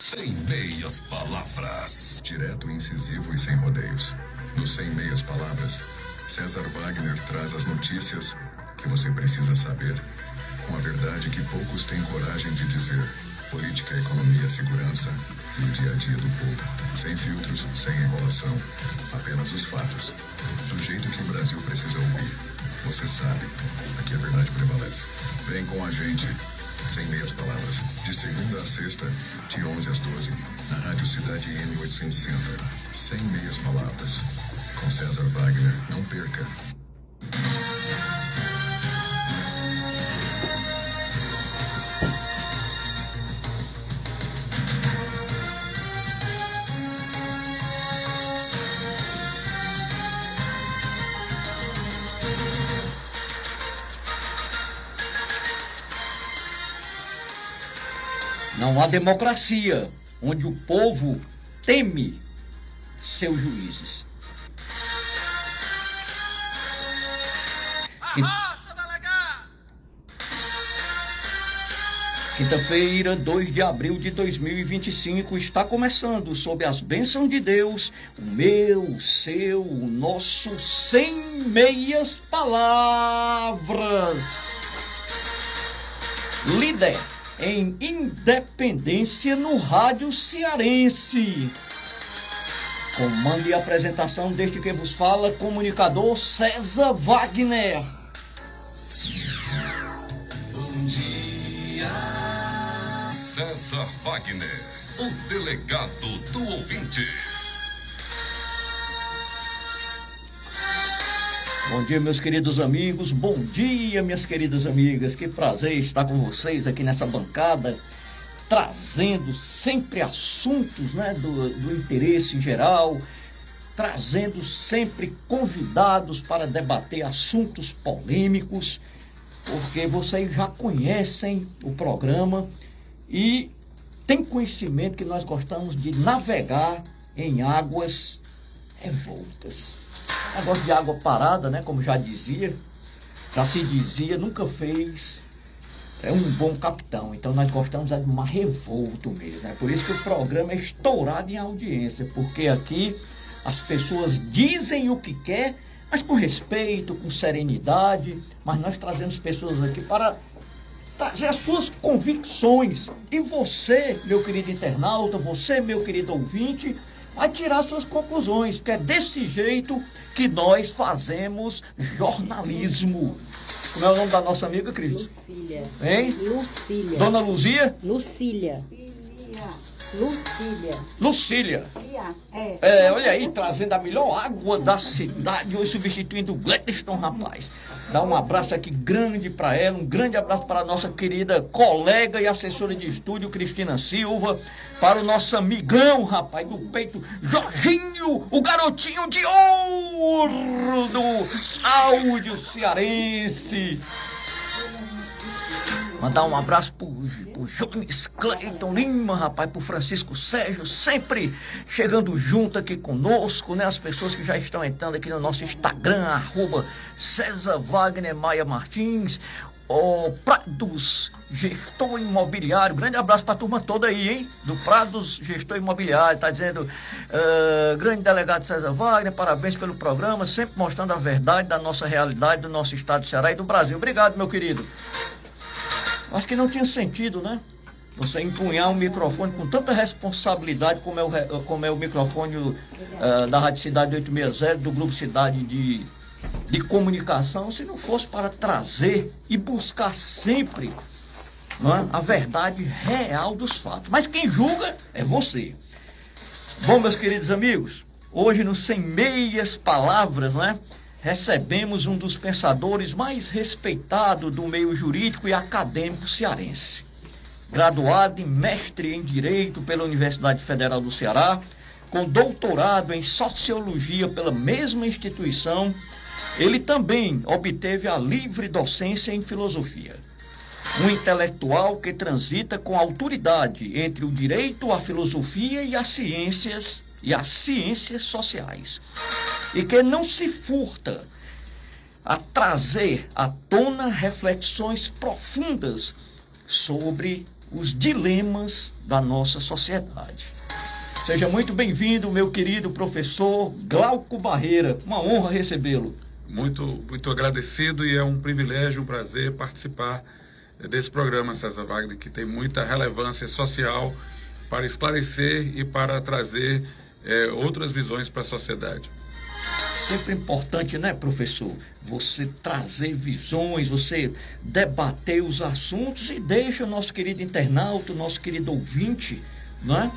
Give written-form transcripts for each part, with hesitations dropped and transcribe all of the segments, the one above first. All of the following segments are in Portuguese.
Sem meias palavras. Direto, incisivo e sem rodeios. No Sem Meias Palavras, César Wagner traz as notícias que você precisa saber, com a verdade que poucos têm coragem de dizer. Política, economia, segurança e o dia a dia do povo. Sem filtros, sem enrolação. Apenas os fatos. Do jeito que o Brasil precisa ouvir. Você sabe, aqui a verdade prevalece. Vem com a gente. Sem Meias Palavras, de segunda a sexta, de 11 às 12, na Rádio Cidade M860. Sem Meias Palavras, com César Wagner. Não perca. Não há democracia onde o povo teme seus juízes. Arrocha, delegado! Quinta-feira, 2 de abril de 2025, está começando, sob as bênçãos de Deus, o meu, o seu, o nosso Sem Meias Palavras. Líder em Independência no rádio cearense. Comando e apresentação deste que vos fala, comunicador César Wagner. Bom dia. César Wagner, o delegado do ouvinte. Bom dia, meus queridos amigos. Bom dia, minhas queridas amigas. Que prazer estar com vocês aqui nessa bancada, trazendo sempre assuntos, do interesse geral, trazendo sempre convidados para debater assuntos polêmicos, porque vocês já conhecem o programa e têm conhecimento que nós gostamos de navegar em águas revoltas. Negócio de água parada, como já se dizia, nunca fez um bom capitão. Então nós gostamos de uma revolta mesmo. Por isso que o programa é estourado em audiência, porque aqui as pessoas dizem o que quer, mas com respeito, com serenidade, mas nós trazemos pessoas aqui para trazer as suas convicções. E você, meu querido internauta, você, meu querido ouvinte, vai tirar suas conclusões, porque é desse jeito que nós fazemos jornalismo. Como é o nome da nossa amiga, Cris? Lucília. Hein? Lucília. Dona Luzia? Lucília. Lucília. Lucília. Olha aí, trazendo a melhor água da cidade, hoje substituindo o Gladstone, rapaz. Dá um abraço aqui grande para ela, um grande abraço para a nossa querida colega e assessora de estúdio, Cristina Silva, para o nosso amigão, rapaz, do peito, Jorginho, o garotinho de ouro do áudio cearense. Mandar um abraço pro Jones Cleiton Lima, rapaz, pro Francisco Sérgio, sempre chegando junto aqui conosco, As pessoas que já estão entrando aqui no nosso Instagram, @César Wagner Maia Martins, o Prados Gestor Imobiliário, grande abraço pra turma toda aí, hein? Do Prados Gestor Imobiliário, tá dizendo, grande delegado César Wagner, parabéns pelo programa, sempre mostrando a verdade da nossa realidade, do nosso estado do Ceará e do Brasil. Obrigado, meu querido. Acho que não tinha sentido, você empunhar um microfone com tanta responsabilidade como é o microfone da Rádio Cidade 860, do Grupo Cidade de Comunicação, se não fosse para trazer e buscar sempre a verdade real dos fatos. Mas quem julga é você. Bom, meus queridos amigos, hoje no Sem Meias Palavras, recebemos um dos pensadores mais respeitados do meio jurídico e acadêmico cearense. Graduado e mestre em Direito pela Universidade Federal do Ceará, com doutorado em Sociologia pela mesma instituição, ele também obteve a livre docência em Filosofia. Um intelectual que transita com autoridade entre o direito, a filosofia e as ciências sociais. E que não se furta a trazer à tona reflexões profundas sobre os dilemas da nossa sociedade. Seja muito bem-vindo, meu querido professor Glauco Barreira. Uma honra recebê-lo. Muito agradecido, e é um privilégio, um prazer participar desse programa, César Wagner, que tem muita relevância social para esclarecer e para trazer outras visões para a sociedade. Sempre importante, né, professor? Você trazer visões, você debater os assuntos e deixa o nosso querido internauta, o nosso querido ouvinte, né,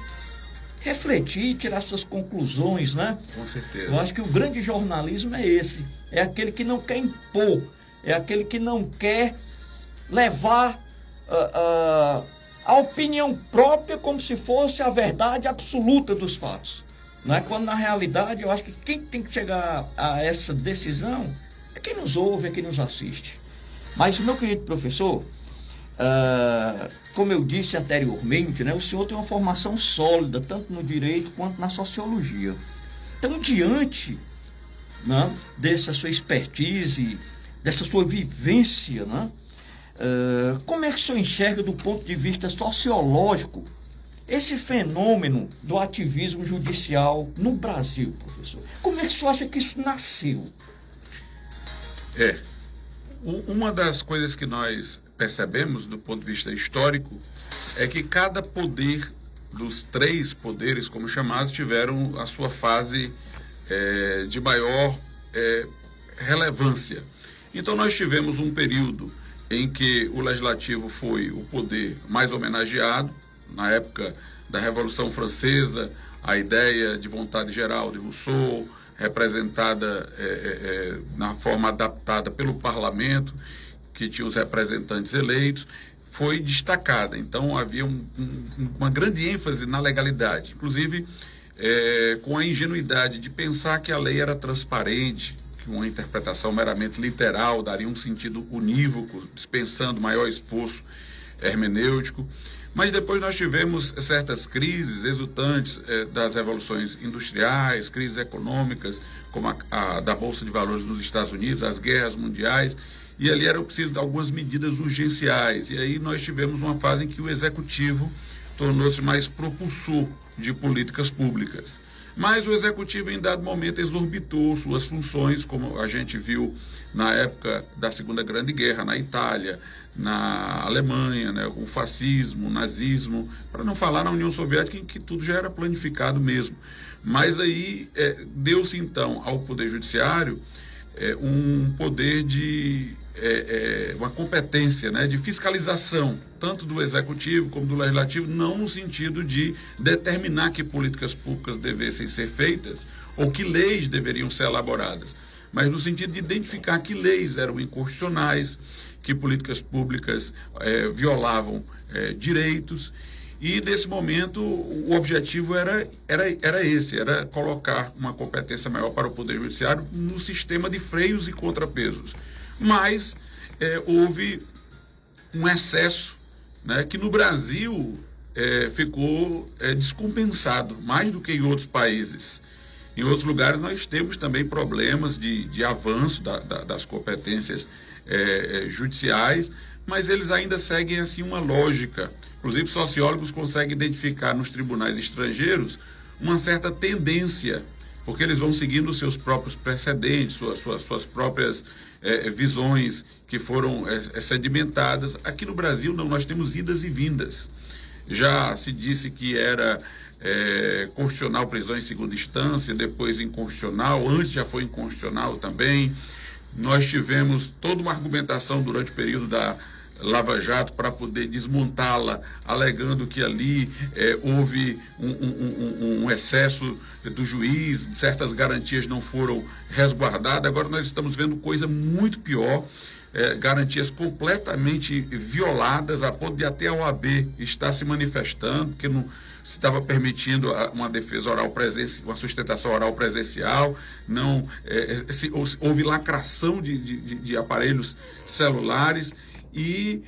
refletir, tirar suas conclusões, né? Com certeza. Eu acho que o grande jornalismo é esse. É aquele que não quer impor, é aquele que não quer levar a opinião própria como se fosse a verdade absoluta dos fatos. Não é? Quando, na realidade, eu acho que quem tem que chegar a essa decisão é quem nos ouve, é quem nos assiste. Mas, meu querido professor, como eu disse anteriormente, né, o senhor tem uma formação sólida, tanto no direito quanto na sociologia. Então, diante, né, dessa sua expertise, dessa sua vivência, né, como é que o senhor enxerga do ponto de vista sociológico esse fenômeno do ativismo judicial no Brasil, professor? Como é que o senhor acha que isso nasceu? Uma das coisas que nós percebemos do ponto de vista histórico é que cada poder, dos 3 poderes, como chamados, tiveram a sua fase de maior relevância. Então nós tivemos um período em que o legislativo foi o poder mais homenageado. Na época da Revolução Francesa, a ideia de vontade geral de Rousseau, representada na forma adaptada pelo parlamento, que tinha os representantes eleitos, foi destacada. Então havia uma grande ênfase na legalidade, inclusive com a ingenuidade de pensar que a lei era transparente, que uma interpretação meramente literal daria um sentido unívoco, dispensando maior esforço hermenêutico. Mas depois nós tivemos certas crises resultantes das revoluções industriais, crises econômicas, como a da Bolsa de Valores nos Estados Unidos, as guerras mundiais, e ali era preciso de algumas medidas urgenciais. E aí nós tivemos uma fase em que o executivo tornou-se mais propulsor de políticas públicas. Mas o executivo, em dado momento, exorbitou suas funções, como a gente viu na época da Segunda Grande Guerra, na Itália, na Alemanha, né, o fascismo, o nazismo, para não falar na União Soviética, em que tudo já era planificado mesmo. Mas aí deu-se então ao Poder Judiciário um poder de uma competência, né, de fiscalização, tanto do Executivo como do Legislativo, não no sentido de determinar que políticas públicas devessem ser feitas ou que leis deveriam ser elaboradas, mas no sentido de identificar que leis eram inconstitucionais, que políticas públicas violavam direitos. E, nesse momento, o objetivo era esse, era colocar uma competência maior para o Poder Judiciário no sistema de freios e contrapesos. Mas houve um excesso, né, que no Brasil ficou descompensado, mais do que em outros países. Em outros lugares nós temos também problemas de avanço das competências judiciais, mas eles ainda seguem assim uma lógica. Inclusive, sociólogos conseguem identificar nos tribunais estrangeiros uma certa tendência, porque eles vão seguindo os seus próprios precedentes, suas próprias visões que foram sedimentadas. Aqui no Brasil, não, nós temos idas e vindas. Já se disse que era constitucional prisão em segunda instância, depois inconstitucional, antes já foi inconstitucional também. Nós tivemos toda uma argumentação durante o período da Lava Jato para poder desmontá-la, alegando que ali houve um excesso do juiz, certas garantias não foram resguardadas. Agora nós estamos vendo coisa muito pior, garantias completamente violadas, a ponto de até a OAB estar se manifestando, porque não se estava permitindo uma defesa oral presencial, uma sustentação oral presencial, não houve lacração de aparelhos celulares. E,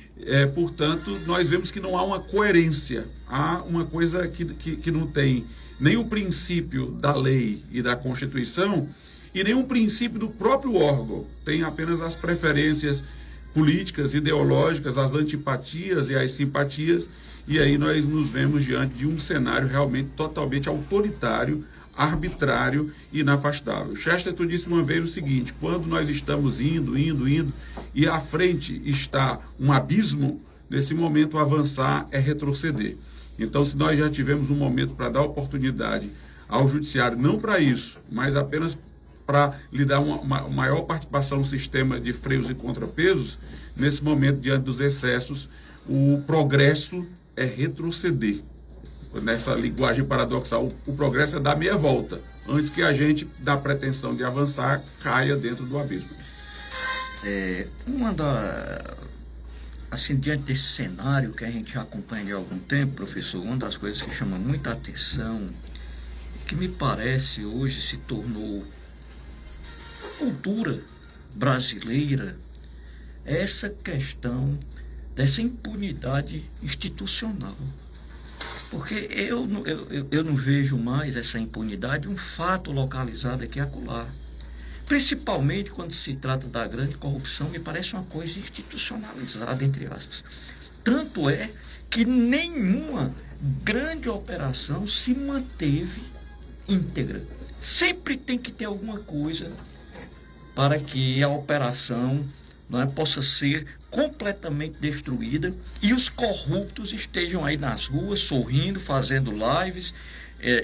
portanto, nós vemos que não há uma coerência, há uma coisa que não tem nem o princípio da lei e da Constituição e nem o princípio do próprio órgão, tem apenas as preferências políticas, ideológicas, as antipatias e as simpatias, e aí nós nos vemos diante de um cenário realmente totalmente autoritário, arbitrário e inafastável. Chesterton disse uma vez o seguinte: quando nós estamos indo, e à frente está um abismo, nesse momento avançar é retroceder. Então, se nós já tivemos um momento para dar oportunidade ao judiciário, não para isso, mas apenas para lhe dar uma maior participação no sistema de freios e contrapesos, nesse momento, diante dos excessos, o progresso é retroceder. Nessa linguagem paradoxal, o progresso é dar meia volta, antes que a gente, da pretensão de avançar, caia dentro do abismo. Assim, diante desse cenário que a gente já acompanha há algum tempo, professor, uma das coisas que chama muita atenção, que me parece hoje se tornou cultura brasileira, é essa questão dessa impunidade institucional. Porque eu não vejo mais essa impunidade, um fato localizado aqui e acolá. Principalmente quando se trata da grande corrupção, me parece uma coisa institucionalizada, entre aspas. Tanto é que nenhuma grande operação se manteve íntegra. Sempre tem que ter alguma coisa para que a operação possa ser completamente destruída e os corruptos estejam aí nas ruas, sorrindo, fazendo lives,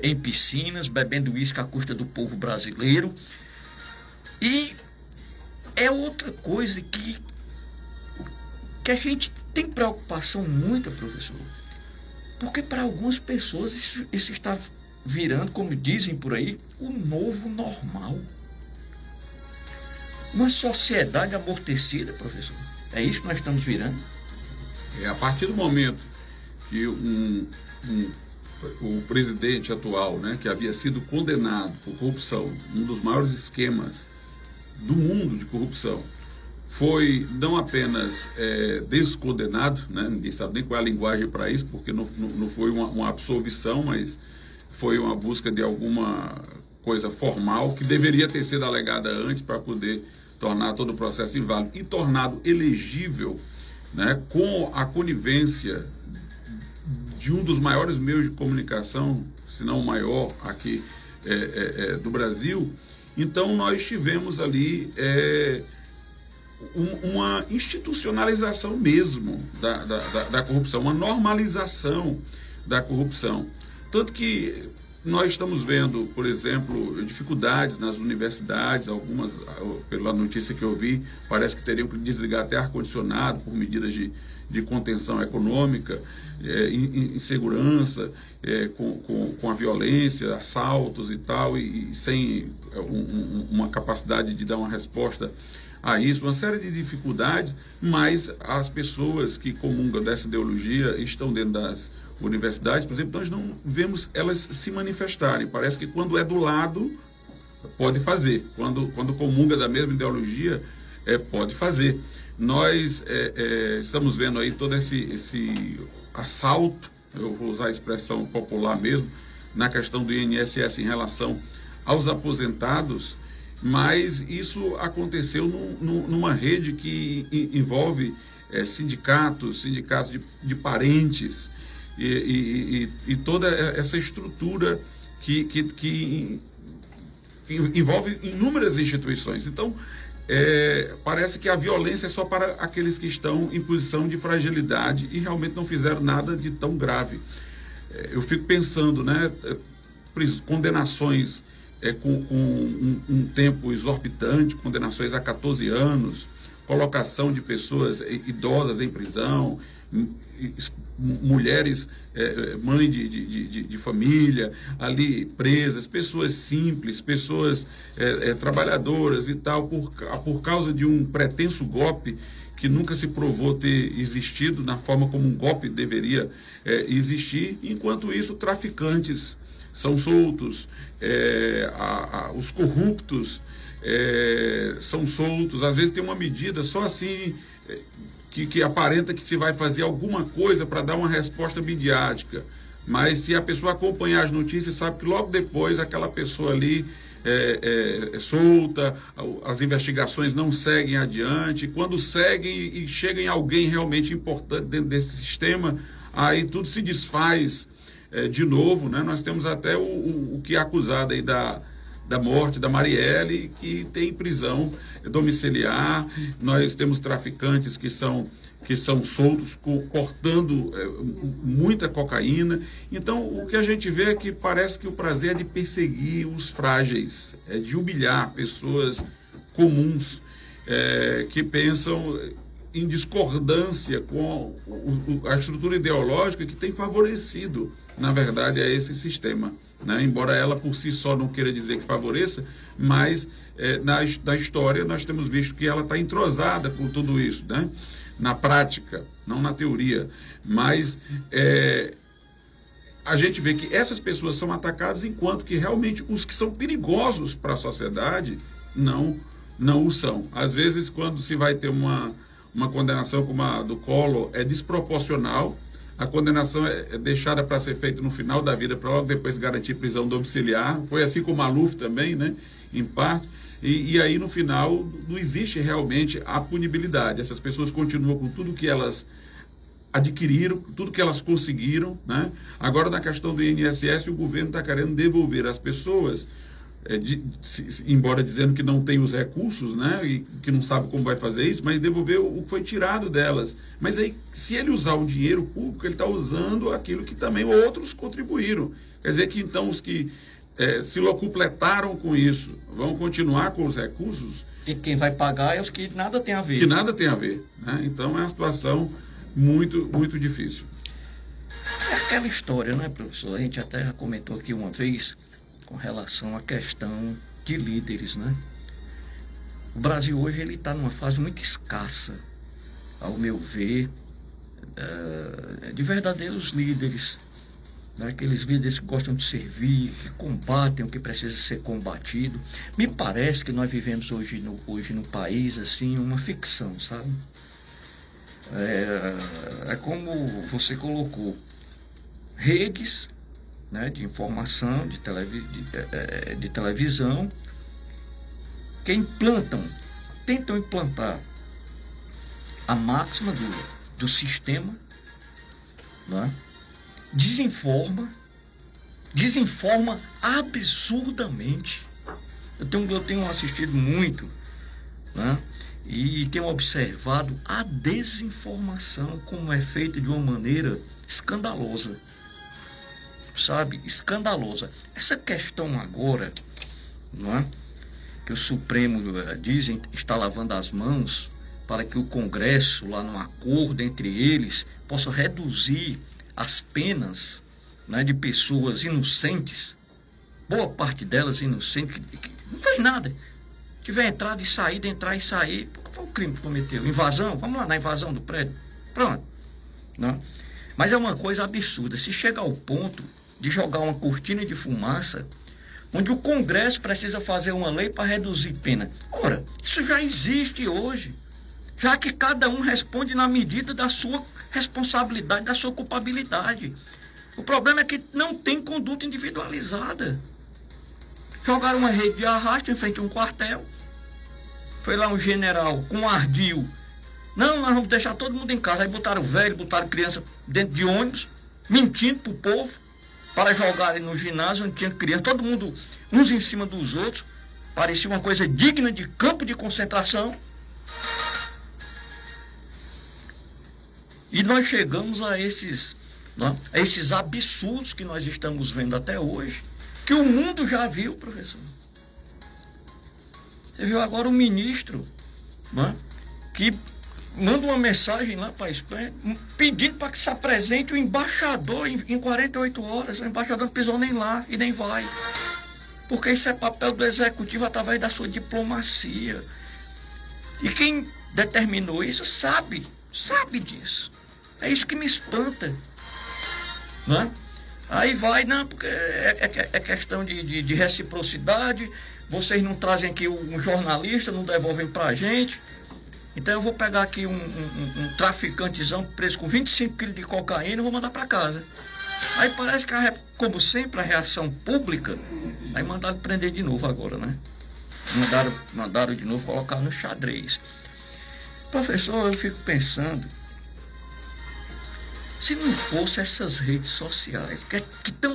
em piscinas, bebendo uísque à custa do povo brasileiro. E é outra coisa que a gente tem preocupação muita, professor, porque para algumas pessoas isso está virando, como dizem por aí, o novo normal. Uma sociedade amortecida, professor. É isso que nós estamos virando? A partir do momento que o presidente atual, né, que havia sido condenado por corrupção, um dos maiores esquemas do mundo de corrupção, foi não apenas descondenado, né, ninguém sabe nem qual é a linguagem para isso, porque não foi uma absolvição, mas foi uma busca de alguma coisa formal que deveria ter sido alegada antes para poder tornar todo o processo inválido e tornado elegível, né, com a conivência de um dos maiores meios de comunicação, se não o maior aqui do Brasil. Então nós tivemos ali uma institucionalização mesmo da corrupção, uma normalização da corrupção. Tanto que nós estamos vendo, por exemplo, dificuldades nas universidades, algumas, pela notícia que eu vi, parece que teriam que desligar até ar-condicionado por medidas de contenção econômica, insegurança, com a violência, assaltos e tal, e sem uma capacidade de dar uma resposta a isso, uma série de dificuldades, mas as pessoas que comungam dessa ideologia estão dentro das universidades, por exemplo, nós não vemos elas se manifestarem. Parece que quando é do lado, pode fazer. Quando comunga da mesma ideologia, pode fazer. Nós estamos vendo aí todo esse assalto, eu vou usar a expressão popular mesmo, na questão do INSS em relação aos aposentados, mas isso aconteceu numa rede que envolve sindicatos de parentes, e toda essa estrutura que envolve inúmeras instituições. Então, parece que a violência é só para aqueles que estão em posição de fragilidade e realmente não fizeram nada de tão grave. Eu fico pensando, né, condenações com um tempo exorbitante, condenações a 14 anos, colocação de pessoas idosas em prisão, mulheres, mãe de família, ali presas, pessoas simples, pessoas trabalhadoras e tal, por causa de um pretenso golpe que nunca se provou ter existido na forma como um golpe deveria existir. Enquanto isso, traficantes são soltos, os corruptos são soltos. Às vezes tem uma medida só assim que aparenta que se vai fazer alguma coisa para dar uma resposta midiática, mas se a pessoa acompanhar as notícias, sabe que logo depois aquela pessoa ali solta, as investigações não seguem adiante. Quando seguem e chega em alguém realmente importante dentro desse sistema, aí tudo se desfaz de novo, né? Nós temos até o que é acusado aí da morte da Marielle, que tem prisão domiciliar. Nós temos traficantes que são soltos, portando muita cocaína. Então, o que a gente vê é que parece que o prazer é de perseguir os frágeis, é de humilhar pessoas comuns que pensam em discordância com a estrutura ideológica que tem favorecido, na verdade, a esse sistema, né? Embora ela por si só não queira dizer que favoreça, mas na história nós temos visto que ela está entrosada com tudo isso, né? Na prática, não na teoria, mas a gente vê que essas pessoas são atacadas, enquanto que realmente os que são perigosos para a sociedade não o são. Às vezes, quando se vai ter uma condenação como a do Collor, é desproporcional. A condenação é deixada para ser feita no final da vida, para logo depois garantir prisão domiciliar. Foi assim com o Maluf também, né? Em parte. E aí, no final, não existe realmente a punibilidade. Essas pessoas continuam com tudo que elas adquiriram, tudo que elas conseguiram, né? Agora, na questão do INSS, o governo está querendo devolver às pessoas, embora dizendo que não tem os recursos, né? E que não sabe como vai fazer isso, mas devolver o que foi tirado delas. Mas aí, se ele usar o dinheiro público, ele está usando aquilo que também outros contribuíram. Quer dizer que, então, os que se locupletaram com isso, vão continuar com os recursos. E quem vai pagar é os que nada tem a ver. Que nada tem a ver, né? Então é uma situação muito, muito difícil. É aquela história, né, professor? A gente até já comentou aqui uma vez com relação à questão de líderes, né? O Brasil hoje ele está numa fase muito escassa, ao meu ver, de verdadeiros líderes. Aqueles líderes que gostam de servir, que combatem o que precisa ser combatido. Me parece que nós vivemos hoje no país, assim, uma ficção, sabe? É como você colocou, redes, né, de informação, de televisão, que tentam implantar a máxima do sistema, né? Desinforma absurdamente. Eu tenho assistido muito, né? E tenho observado a desinformação como é feita de uma maneira escandalosa, sabe? Escandalosa. Essa questão agora, não é? Que o Supremo dizem está lavando as mãos para que o Congresso, lá num acordo entre eles, possa reduzir as penas, né, de pessoas inocentes, boa parte delas inocentes, que não fez nada. Tiver entrada e saída, entrar e sair, qual foi o crime que cometeu? Invasão? Vamos lá na invasão do prédio. Pronto. Não? Mas é uma coisa absurda. Se chega ao ponto de jogar uma cortina de fumaça, onde o Congresso precisa fazer uma lei para reduzir pena. Ora, isso já existe hoje, já que cada um responde na medida da sua responsabilidade, da sua culpabilidade. O problema é que não tem conduta individualizada. Jogaram uma rede de arrasto em frente a um quartel. Foi lá um general com ardil. Não, nós vamos deixar todo mundo em casa. Aí botaram velho, botaram criança dentro de ônibus, mentindo para o povo, para jogarem no ginásio onde tinha criança, todo mundo uns em cima dos outros. Parecia uma coisa digna de campo de concentração. E nós chegamos a esses absurdos que nós estamos vendo até hoje, que o mundo já viu, professor. Você viu agora o ministro, né, que manda uma mensagem lá para a Espanha, pedindo para que se apresente o embaixador em 48 horas. O embaixador não pisou nem lá e nem vai. Porque isso é papel do executivo através da sua diplomacia. E quem determinou isso sabe disso. É isso que me espanta. Né? Aí vai, não, porque é questão de reciprocidade, vocês não trazem aqui um jornalista, não devolvem para a gente. Então eu vou pegar aqui um traficantezão preso com 25 quilos de cocaína e vou mandar para casa. Aí parece que, como sempre, a reação pública Aí mandaram prender de novo agora, né? Mandaram de novo colocar no xadrez. Professor, eu fico pensando, se não fosse essas redes sociais,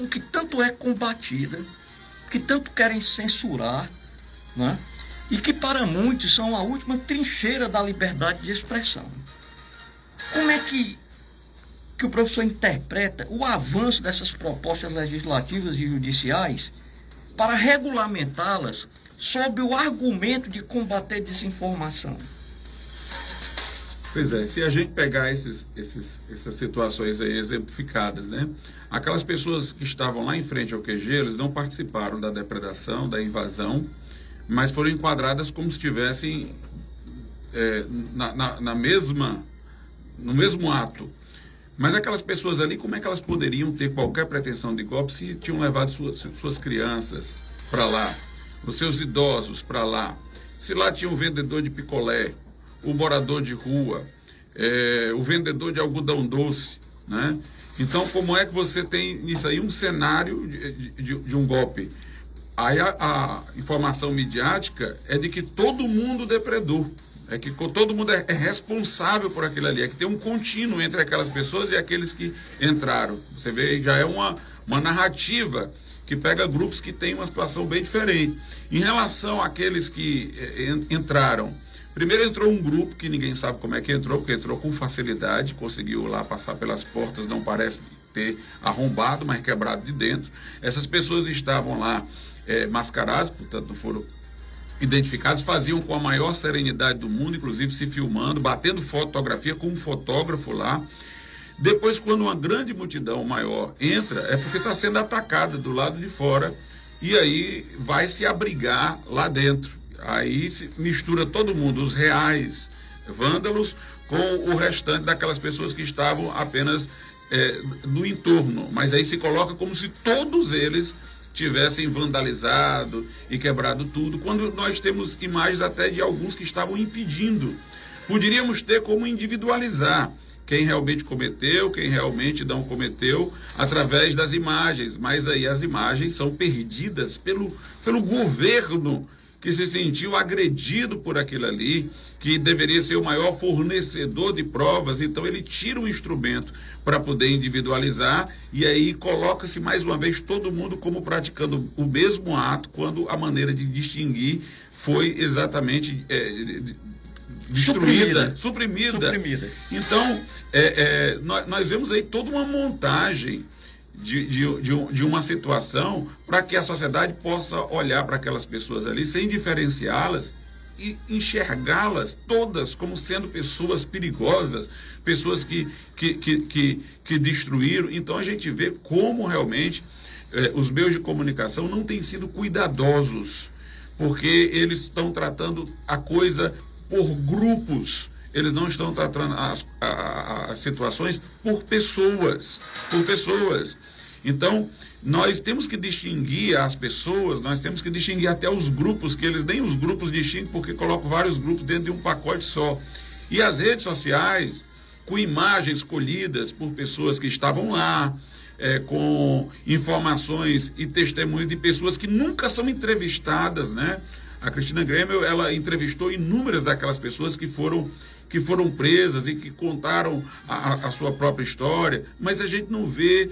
que tanto é combatida, que tanto querem censurar, né? E que para muitos são a última trincheira da liberdade de expressão. Como é que o professor interpreta o avanço dessas propostas legislativas e judiciais para regulamentá-las sob o argumento de combater desinformação? Pois é, se a gente pegar essas situações aí exemplificadas, né? Aquelas pessoas que estavam lá em frente ao QG, eles não participaram da depredação, da invasão, mas foram enquadradas como se estivessem no mesmo ato. Mas aquelas pessoas ali, como é que elas poderiam ter qualquer pretensão de golpe se tinham levado suas crianças para lá, os seus idosos para lá, se lá tinha um vendedor de picolé, o morador de rua, o vendedor de algodão doce, né? Então, como é que você tem nisso aí um cenário de um golpe? Aí a informação midiática é de que todo mundo depredou, é que todo mundo é responsável por aquilo ali, é que tem um contínuo entre aquelas pessoas e aqueles que entraram. Você vê, já é uma narrativa que pega grupos que têm uma situação bem diferente. Em relação àqueles que entraram, primeiro entrou um grupo que ninguém sabe como é que entrou, porque entrou com facilidade, conseguiu lá passar pelas portas, não parece ter arrombado, mas quebrado de dentro. Essas pessoas estavam lá mascaradas, portanto não foram identificados, faziam com a maior serenidade do mundo, inclusive se filmando, batendo fotografia com um fotógrafo lá. Depois, quando uma grande multidão maior entra, é porque está sendo atacada do lado de fora e aí vai se abrigar lá dentro. Aí se mistura todo mundo, os reais vândalos, com o restante daquelas pessoas que estavam apenas no entorno. Mas aí se coloca como se todos eles tivessem vandalizado e quebrado tudo, quando nós temos imagens até de alguns que estavam impedindo. Poderíamos ter como individualizar quem realmente cometeu, quem realmente não cometeu, através das imagens, mas aí as imagens são perdidas pelo governo que se sentiu agredido por aquilo ali, que deveria ser o maior fornecedor de provas, então ele tira um instrumento para poder individualizar e aí coloca-se mais uma vez todo mundo como praticando o mesmo ato, quando a maneira de distinguir foi exatamente destruída, suprimida. Então, nós vemos aí toda uma montagem de uma situação para que a sociedade possa olhar para aquelas pessoas ali sem diferenciá-las e enxergá-las todas como sendo pessoas perigosas, pessoas que destruíram. Então a gente vê como realmente os meios de comunicação não têm sido cuidadosos, porque eles estão tratando a coisa por grupos. Eles não estão tratando as situações por pessoas. Então, nós temos que distinguir as pessoas, nós temos que distinguir até os grupos, que eles nem os grupos distinguem porque colocam vários grupos dentro de um pacote só. E as redes sociais, com imagens escolhidas por pessoas que estavam lá, com informações e testemunhos de pessoas que nunca são entrevistadas, né? A Cristina Grêmio, ela entrevistou inúmeras daquelas pessoas que foram presas e que contaram a sua própria história, mas a gente não vê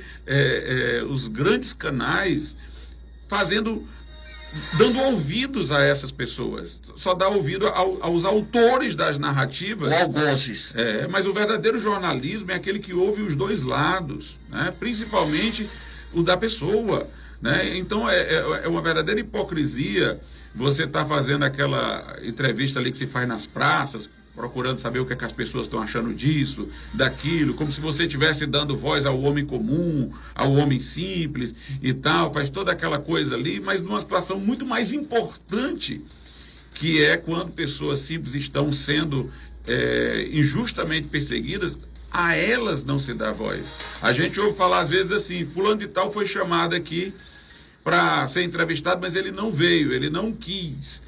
os grandes canais dando ouvidos a essas pessoas. Só dá ouvido aos autores das narrativas. Algozes. Mas o verdadeiro jornalismo é aquele que ouve os dois lados, né? Principalmente o da pessoa, né? Então é uma verdadeira hipocrisia você está fazendo aquela entrevista ali que se faz nas praças, procurando saber o que as pessoas estão achando disso, daquilo, como se você estivesse dando voz ao homem comum, ao homem simples e tal, faz toda aquela coisa ali, mas numa situação muito mais importante, que é quando pessoas simples estão sendo injustamente perseguidas, a elas não se dá voz. A gente ouve falar às vezes assim, fulano de tal foi chamado aqui para ser entrevistado, mas ele não veio, ele não quis.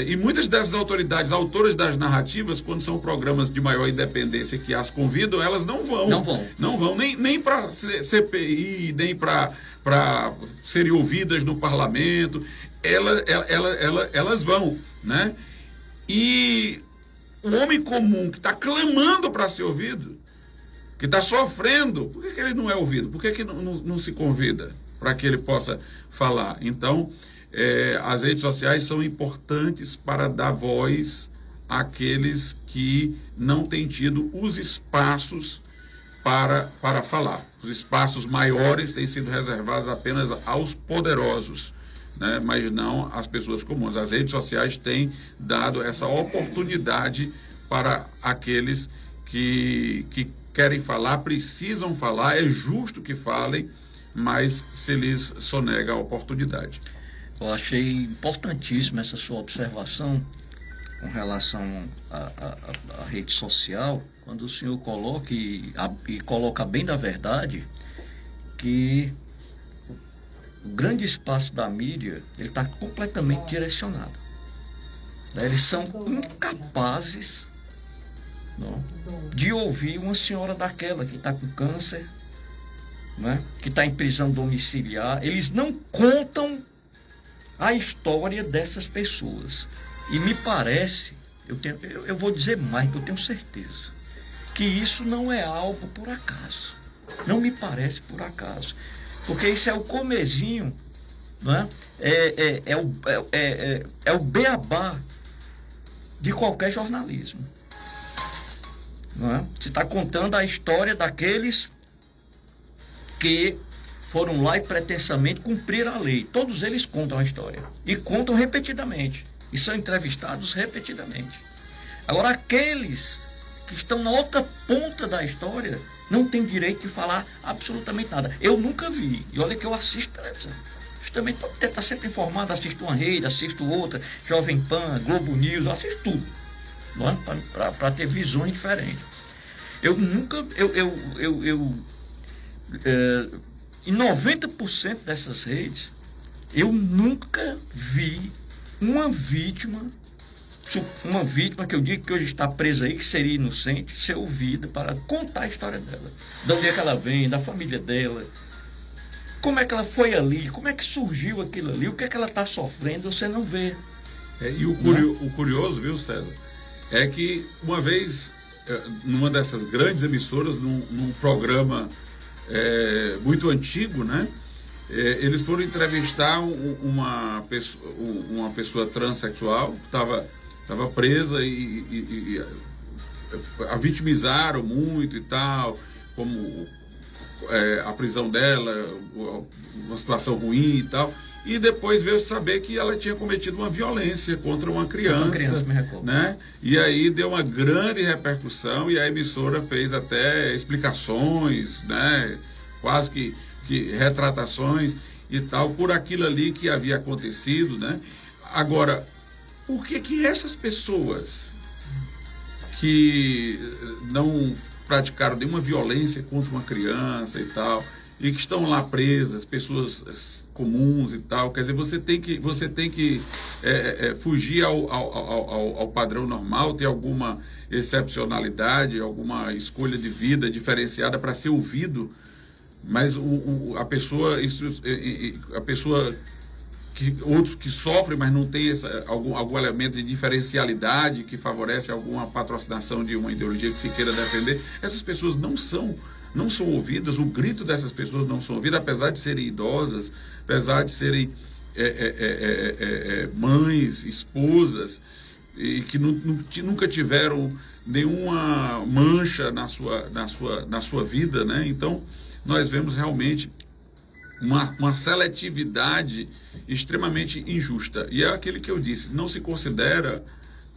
E muitas dessas autoridades, autoras das narrativas, quando são programas de maior independência que as convidam, elas não vão. Não vão, nem para CPI, nem para serem ouvidas no parlamento. Elas vão, né? E o homem comum que está clamando para ser ouvido, que está sofrendo, por que ele não é ouvido? Por que não se convida para que ele possa falar? Então, as redes sociais são importantes para dar voz àqueles que não têm tido os espaços para falar. Os espaços maiores têm sido reservados apenas aos poderosos, né? Mas não às pessoas comuns. As redes sociais têm dado essa oportunidade para aqueles que querem falar, precisam falar, é justo que falem, mas se lhes sonega a oportunidade. Eu achei importantíssima essa sua observação com relação à rede social, quando o senhor coloca e coloca bem da verdade que o grande espaço da mídia ele está completamente direcionado. Eles são incapazes, não, de ouvir uma senhora daquela que está com câncer, né, que está em prisão domiciliar. Eles não contam a história dessas pessoas. E me parece, eu vou dizer mais, eu tenho certeza, que isso não é algo por acaso. Não me parece por acaso. Porque isso é o comezinho, né? É o beabá de qualquer jornalismo. Não é? Você está contando a história daqueles que foram lá e pretensamente cumpriram a lei. Todos eles contam a história. E contam repetidamente. E são entrevistados repetidamente. Agora, aqueles que estão na outra ponta da história não têm direito de falar absolutamente nada. Eu nunca vi. E olha que eu assisto televisão. Justamente para tentar sempre informado, assisto uma rede, assisto outra, Jovem Pan, Globo News, assisto tudo. Para ter visões diferentes. Eu nunca... em 90% dessas redes, eu nunca vi uma vítima que eu digo que hoje está presa aí, que seria inocente, ser ouvida para contar a história dela. De onde é que ela vem, da família dela, como é que ela foi ali, como é que surgiu aquilo ali, o que é que ela está sofrendo, você não vê. E o curioso, viu, César, é que uma vez, numa dessas grandes emissoras, num programa muito antigo, né? Eles foram entrevistar uma pessoa transexual que estava presa e a vitimizaram muito e tal, como a prisão dela, uma situação ruim e tal. E depois veio saber que ela tinha cometido uma violência contra uma criança, né? E aí deu uma grande repercussão e a emissora fez até explicações, né? Quase que retratações e tal, por aquilo ali que havia acontecido, né? Agora, por que essas pessoas que não praticaram nenhuma violência contra uma criança e tal, e que estão lá presas, pessoas comuns e tal, quer dizer, você tem que fugir ao padrão normal, ter alguma excepcionalidade, alguma escolha de vida diferenciada para ser ouvido, mas a pessoa que outros que sofrem, mas não tem algum elemento de diferencialidade que favorece alguma patrocinação de uma ideologia que se queira defender, essas pessoas não são ouvidas, o grito dessas pessoas não são ouvidas, apesar de serem idosas, apesar de serem mães, esposas, e que nunca tiveram nenhuma mancha na sua vida, né? Então, nós vemos realmente uma seletividade extremamente injusta. E é aquele que eu disse, não se considera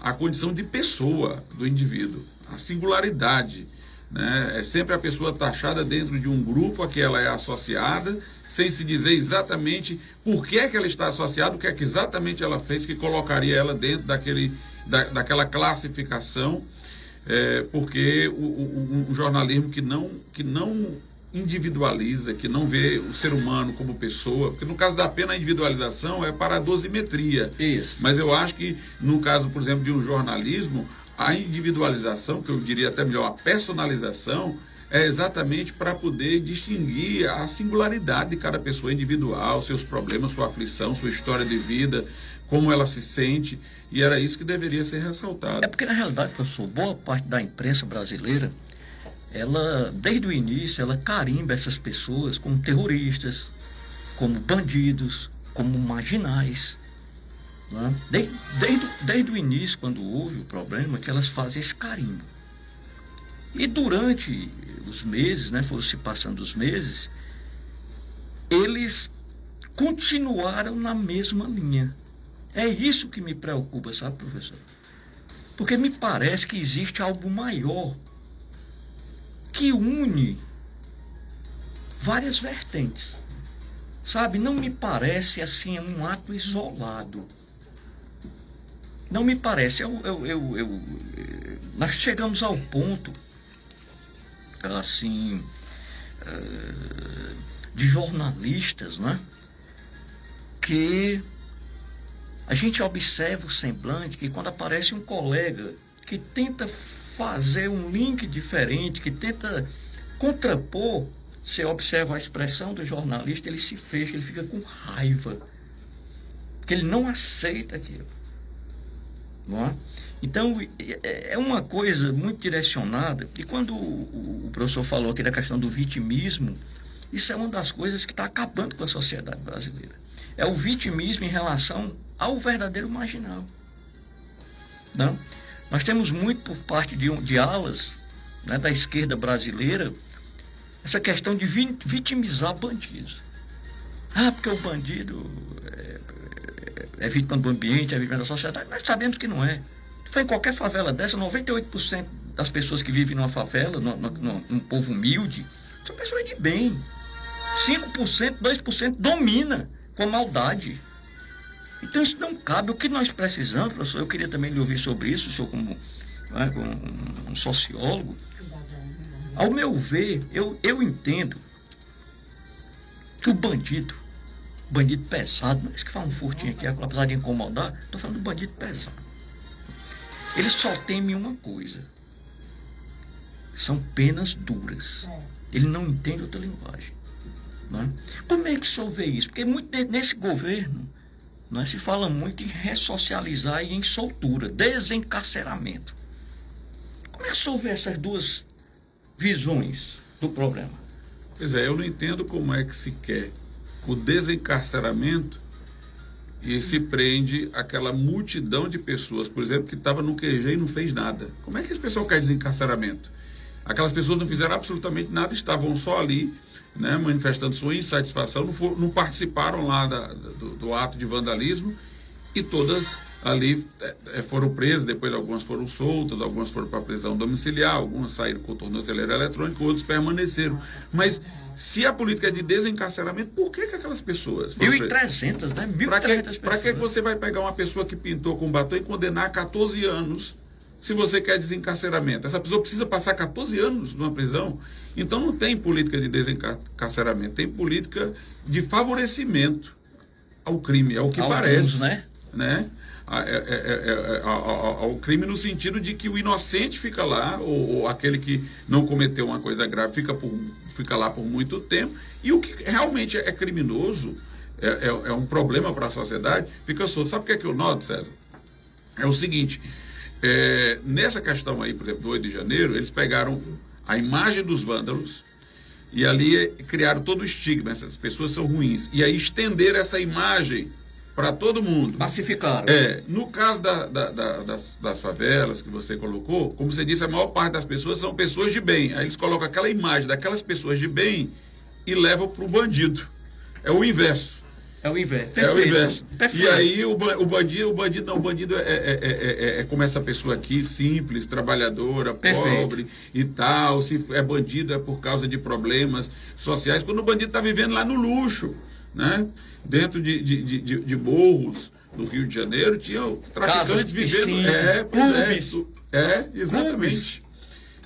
a condição de pessoa do indivíduo, a singularidade, né? É sempre a pessoa taxada dentro de um grupo a que ela é associada, sem se dizer exatamente por que é que ela está associada, o que é que exatamente ela fez que colocaria ela dentro daquela classificação, porque o jornalismo que não individualiza, que não vê o ser humano como pessoa, porque no caso da pena a individualização é para a dosimetria. Isso. Mas eu acho que no caso, por exemplo, de um jornalismo, a individualização, que eu diria até melhor, a personalização, é exatamente para poder distinguir a singularidade de cada pessoa individual, seus problemas, sua aflição, sua história de vida, como ela se sente, e era isso que deveria ser ressaltado. É porque, na realidade, professor, boa parte da imprensa brasileira, ela, desde o início, ela carimba essas pessoas como terroristas, como bandidos, como marginais. Né? Desde o início, quando houve o problema, que elas fazem esse carimbo. E durante os meses, né, foram se passando os meses, eles continuaram na mesma linha. É isso que me preocupa, sabe, professor? Porque me parece que existe algo maior que une várias vertentes. Sabe, não me parece assim um ato isolado. Não me parece. Nós chegamos ao ponto, assim, de jornalistas, né? Que a gente observa o semblante que quando aparece um colega que tenta fazer um link diferente, que tenta contrapor, você observa a expressão do jornalista, ele se fecha, ele fica com raiva, porque ele não aceita aquilo. Não é? Então, é uma coisa muito direcionada, e quando o professor falou aqui da questão do vitimismo, isso é uma das coisas que está acabando com a sociedade brasileira. É o vitimismo em relação ao verdadeiro marginal. Não? Nós temos muito por parte de alas, né, da esquerda brasileira, essa questão de vitimizar bandidos. Porque o bandido é vítima do ambiente, é vítima da sociedade. Nós sabemos que não é. Foi em qualquer favela dessa, 98% das pessoas que vivem numa favela, num povo humilde, são pessoas de bem. 5%, 2% domina com a maldade. Então isso não cabe. O que nós precisamos, professor, eu queria também lhe ouvir sobre isso, o senhor como um sociólogo. Ao meu ver, eu entendo que o bandido pesado, não é esse que faz um furtinho aqui, apesar de incomodar, estou falando do bandido pesado. Ele só teme uma coisa. São penas duras. Ele não entende outra linguagem. Não é? Como é que o senhor vê isso? Porque nesse governo, se fala muito em ressocializar e em soltura, desencarceramento. Como é que o senhor vê essas duas visões do problema? Pois é, eu não entendo como é que se quer o desencarceramento e se prende aquela multidão de pessoas, por exemplo, que estava no QG e não fez nada. Como é que esse pessoal quer desencarceramento? Aquelas pessoas não fizeram absolutamente nada, estavam só ali, né, manifestando sua insatisfação, não participaram lá do ato de vandalismo, e todas ali foram presas, depois algumas foram soltas, algumas foram para prisão domiciliar, algumas saíram com tornozeleira eletrônica, outros permaneceram. Mas se a política é de desencarceramento, por que aquelas pessoas... 1.300, né? 1.300 pessoas. Para que você vai pegar uma pessoa que pintou com batom e condenar a 14 anos, se você quer desencarceramento? Essa pessoa precisa passar 14 anos numa prisão? Então não tem política de desencarceramento, tem política de favorecimento ao crime, é o que parece. Né? Ao crime no sentido de que o inocente fica lá, ou aquele que não cometeu uma coisa grave fica lá por muito tempo, e o que realmente é criminoso, é um problema para a sociedade, fica solto. Sabe o que é que eu noto, César? É o seguinte, nessa questão aí, por exemplo, do 8 de janeiro, eles pegaram a imagem dos vândalos e ali criaram todo o estigma, essas pessoas são ruins, e aí estenderam essa imagem para todo mundo. Massificaram. No caso das favelas que você colocou, como você disse, a maior parte das pessoas são pessoas de bem. Aí eles colocam aquela imagem daquelas pessoas de bem e levam para o bandido. É o inverso. É o inverso. Perfeito. É o inverso. Perfeito. E aí o bandido é como essa pessoa aqui, simples, trabalhadora, pobre e tal. Se é bandido é por causa de problemas sociais, quando o bandido está vivendo lá no luxo, né? Dentro de morros do Rio de Janeiro, tinham traficantes vivendo... Clubes. Exatamente.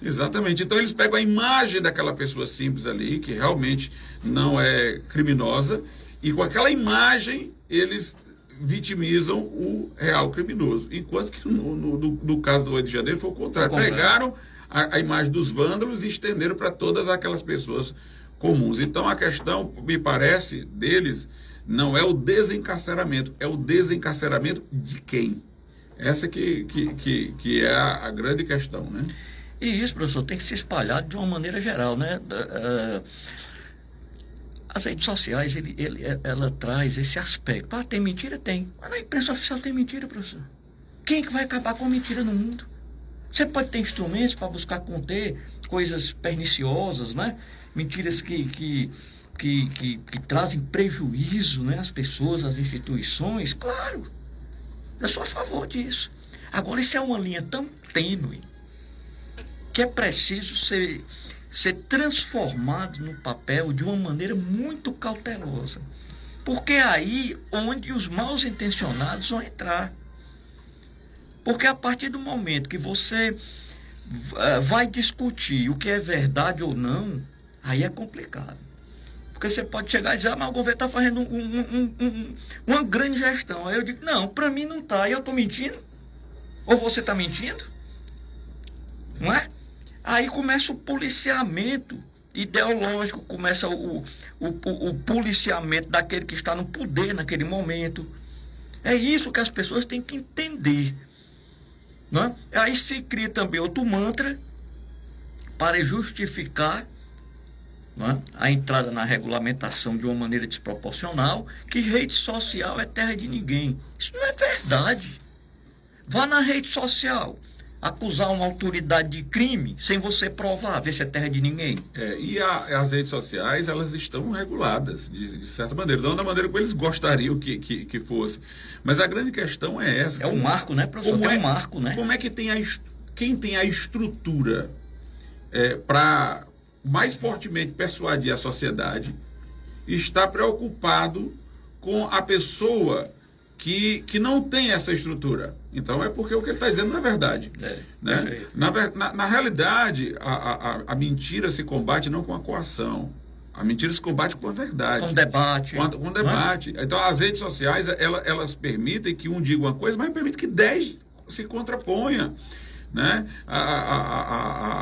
Exatamente. Então eles pegam a imagem daquela pessoa simples ali, que realmente não é criminosa, e com aquela imagem eles vitimizam o real criminoso. Enquanto que no caso do 8 de janeiro foi o contrário. Pegaram a imagem dos vândalos e estenderam para todas aquelas pessoas comuns. Então a questão, me parece, deles não é o desencarceramento, é o desencarceramento de quem? Essa que é a grande questão, né? E isso, professor, tem que se espalhar de uma maneira geral, né? As redes sociais, ela traz esse aspecto. Ah, tem mentira? Tem. Mas na imprensa oficial tem mentira, professor. Quem é que vai acabar com a mentira no mundo? Você pode ter instrumentos para buscar conter coisas perniciosas, né? Mentiras que trazem prejuízo, né, às pessoas, às instituições. Claro, eu sou a favor disso. Agora, isso é uma linha tão tênue que é preciso ser transformado no papel de uma maneira muito cautelosa. Porque é aí onde os mal intencionados vão entrar. Porque a partir do momento que você vai discutir o que é verdade ou não, aí é complicado. Porque você pode chegar e dizer, mas o governo está fazendo uma grande gestão. Aí eu digo, não, para mim não está. Aí eu estou mentindo? Ou você está mentindo? Não é? Aí começa o policiamento ideológico, começa o policiamento daquele que está no poder naquele momento. É isso que as pessoas têm que entender. Não é? Aí se cria também outro mantra para justificar, não é, a entrada na regulamentação de uma maneira desproporcional, que rede social é terra de ninguém. Isso não é verdade. Vá na rede social acusar uma autoridade de crime sem você provar, ver se é terra de ninguém. E as redes sociais, elas estão reguladas, de certa maneira. Não da maneira como eles gostariam que fosse. Mas a grande questão é essa. É um marco, né, professor? É um marco, né? Como é que quem tem a estrutura para mais fortemente persuadir a sociedade está preocupado com a pessoa que não tem essa estrutura. Então é porque o que ele está dizendo não é verdade. Né? Na realidade, a mentira se combate não com a coação. A mentira se combate com a verdade. Com debate. Com debate. Então as redes sociais, elas permitem que um diga uma coisa, mas permitem que 10 se contraponha. Né?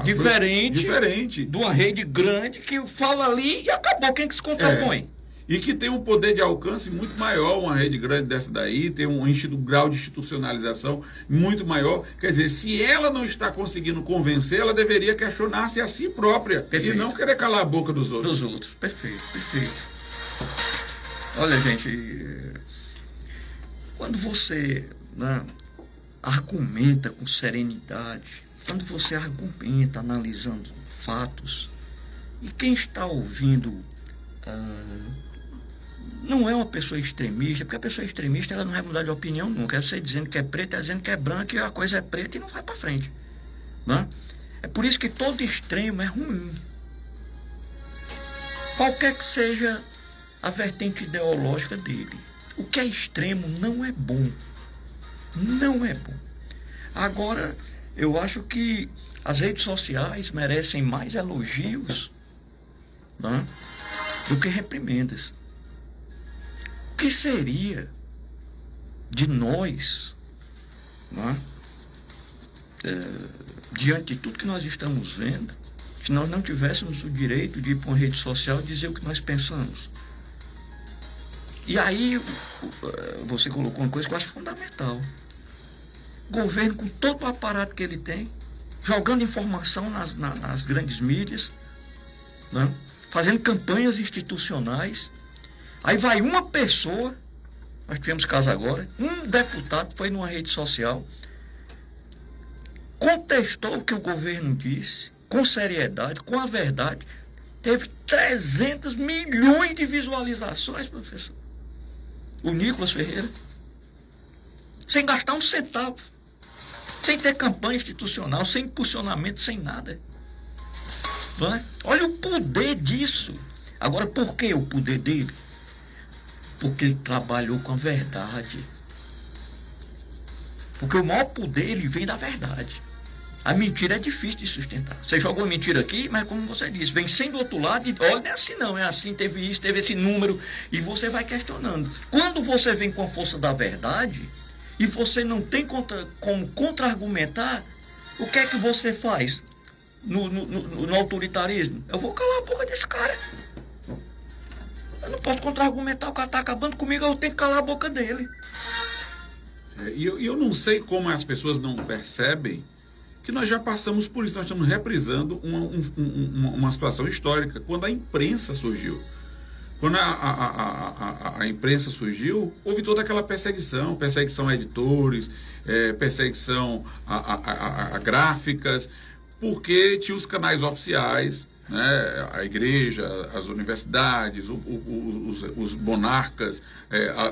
Diferente de uma rede grande que fala ali e acabou. Quem que se contrapõe? E que tem um poder de alcance muito maior, uma rede grande dessa daí, tem um grau de institucionalização muito maior. Quer dizer, se ela não está conseguindo convencer, ela deveria questionar-se a si própria. Perfeito. E não querer calar a boca dos outros. Perfeito. Olha, gente, quando você, né, argumenta com serenidade, quando você argumenta analisando fatos, e quem está ouvindo não é uma pessoa extremista, porque a pessoa extremista ela não vai mudar de opinião nunca. É você dizendo que é preto, é dizendo que é branco, e a coisa é preta e não vai para frente. Né? É por isso que todo extremo é ruim. Qualquer que seja a vertente ideológica dele. O que é extremo não é bom. Não é bom. Agora, eu acho que as redes sociais merecem mais elogios, né, do que reprimendas. O que seria de nós, né, diante de tudo que nós estamos vendo, se nós não tivéssemos o direito de ir para uma rede social e dizer o que nós pensamos? E aí, você colocou uma coisa que eu acho fundamental. O governo, com todo o aparato que ele tem, jogando informação nas grandes mídias, né? Fazendo campanhas institucionais. Aí vai uma pessoa, nós tivemos caso agora, um deputado foi numa rede social, contestou o que o governo disse, com seriedade, com a verdade, teve 300 milhões de visualizações, professor. O Nicolas Ferreira, sem gastar um centavo, sem ter campanha institucional, sem impulsionamento, sem nada. Vai? Olha o poder disso. Agora, por que o poder dele? Porque ele trabalhou com a verdade. Porque o maior poder, ele vem da verdade. A mentira é difícil de sustentar. Você joga uma mentira aqui, mas como você disse, vem sem do outro lado e olha, não é assim não, é assim, teve isso, teve esse número, e você vai questionando. Quando você vem com a força da verdade e você não tem como contra-argumentar, o que é que você faz no autoritarismo? Eu vou calar a boca desse cara. Eu não posso contra-argumentar, o cara está acabando comigo, eu tenho que calar a boca dele. E eu não sei como as pessoas não percebem que nós já passamos por isso, nós estamos reprisando uma situação histórica. Quando a imprensa surgiu, quando a imprensa surgiu, houve toda aquela perseguição a editores, perseguição a gráficas, porque tinha os canais oficiais, né, a igreja, as universidades, os monarcas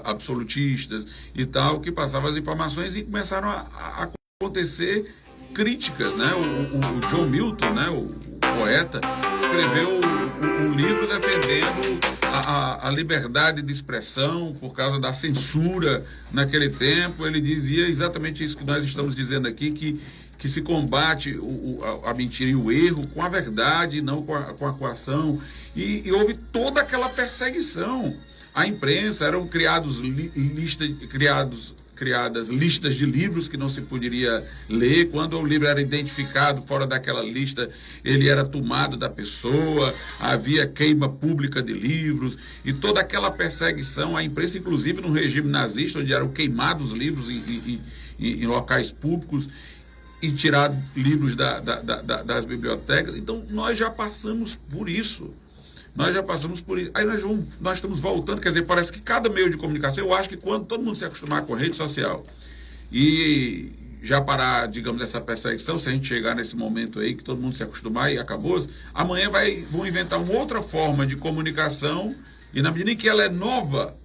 absolutistas e tal, que passavam as informações e começaram a acontecer críticas, né? O John Milton, né, o poeta, escreveu um livro defendendo a liberdade de expressão por causa da censura naquele tempo. Ele dizia exatamente isso que nós estamos dizendo aqui, que se combate a mentira e o erro com a verdade, não com a coação. E houve toda aquela perseguição. A imprensa, eram criadas listas de livros que não se poderia ler. Quando o livro era identificado fora daquela lista, ele era tomado da pessoa, havia queima pública de livros, e toda aquela perseguição à imprensa, inclusive no regime nazista, onde eram queimados livros em locais públicos e tirar livros das bibliotecas. Então, nós já passamos por isso. Aí nós estamos voltando, quer dizer, parece que cada meio de comunicação, eu acho que quando todo mundo se acostumar com a rede social e já parar, digamos, essa perseguição, se a gente chegar nesse momento aí que todo mundo se acostumar e acabou, amanhã vão inventar uma outra forma de comunicação e na medida em que ela é nova,